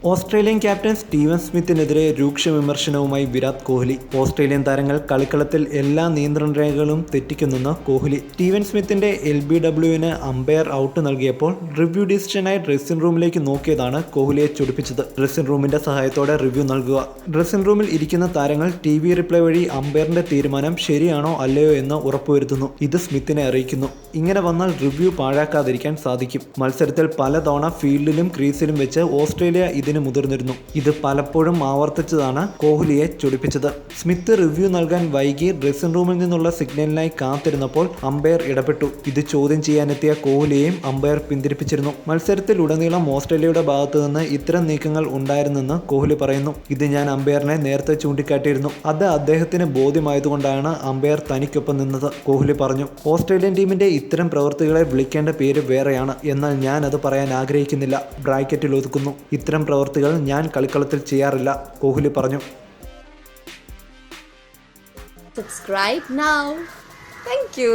Australian captain Steven സ്മിത്തിനെതിരെ രൂക്ഷ വിമർശനവുമായി Virat Kohli. Australian താരങ്ങൾ കളിക്കളത്തിൽ എല്ലാ നിയന്ത്രണ രേഖകളും തെറ്റിക്കുന്നെന്ന് കോഹ്ലി. സ്റ്റീവൻ സ്മിത്തിന്റെ LBWന് അമ്പയർ ഔട്ട് നൽകിയപ്പോൾ റിവ്യൂ ഡിസിഷനായി ഡ്രസ്സിംഗ് റൂമിലേക്ക് നോക്കിയതാണ് കോഹ്ലിയെ ചൊടിപ്പിച്ചത്. ഡ്രസ്സിംഗ് റൂമിന്റെ സഹായത്തോടെ റിവ്യൂ നൽകുക. ഡ്രസ്സിംഗ് റൂമിൽ ഇരിക്കുന്ന താരങ്ങൾ TV റിപ്ലൈ വഴി അമ്പയറിന്റെ തീരുമാനം ശരിയാണോ അല്ലയോ എന്ന് ഉറപ്പുവരുത്തുന്നു. ഇത് സ്മിത്തിനെ അറിയിക്കുന്നു. ഇങ്ങനെ വന്നാൽ റിവ്യൂ പാഴാക്കാതിരിക്കാൻ സാധിക്കും. മത്സരത്തിൽ പലതവണ ഫീൽഡിലും ക്രീസിലും വെച്ച് ഓസ്ട്രേലിയ ഇതിന് മുതിർന്നിരുന്നു. ഇത് പലപ്പോഴും ആവർത്തിച്ചതാണ് കോഹ്ലിയെ ചൊടിപ്പിച്ചത്. സ്മിത്ത് റിവ്യൂ നൽകാൻ വൈകി ഡ്രസ്സിംഗ് റൂമിൽ നിന്നുള്ള സിഗ്നലിനായി കാത്തിരുന്നപ്പോൾ അമ്പയർ ഇടപെട്ടു. ഇത് ചോദ്യം ചെയ്യാനെത്തിയ കോഹ്ലിയെയും അമ്പയർ പിന്തിരിപ്പിച്ചിരുന്നു. മത്സരത്തിൽ ഉടനീളം ഓസ്ട്രേലിയയുടെ ഭാഗത്തു നിന്ന് ഇത്തരം നീക്കങ്ങൾ ഉണ്ടായിരുന്നെന്ന് കോഹ്ലി പറയുന്നു. ഇത് ഞാൻ അമ്പയറിനെ നേരത്തെ ചൂണ്ടിക്കാട്ടിയിരുന്നു. അത് അദ്ദേഹത്തിന് ബോധ്യമായതുകൊണ്ടാണ് അമ്പയർ തനിക്കൊപ്പം നിന്നത്, കോഹ്ലി പറഞ്ഞു. ഓസ്ട്രേലിയൻ ടീമിന്റെ ഇത്തരം പ്രവൃത്തികളെ വിളിക്കേണ്ട പേര് വേറെയാണ്. എന്നാൽ ഞാൻ അത് പറയാൻ ആഗ്രഹിക്കുന്നില്ല. ബ്രാക്കറ്റിൽ ഒതുക്കുന്നു. ഇത്തരം പ്രവൃത്തികൾ ഞാൻ കളിക്കളത്തിൽ ചെയ്യാറില്ല, കോഹ്ലി പറഞ്ഞു. Subscribe now. Thank you.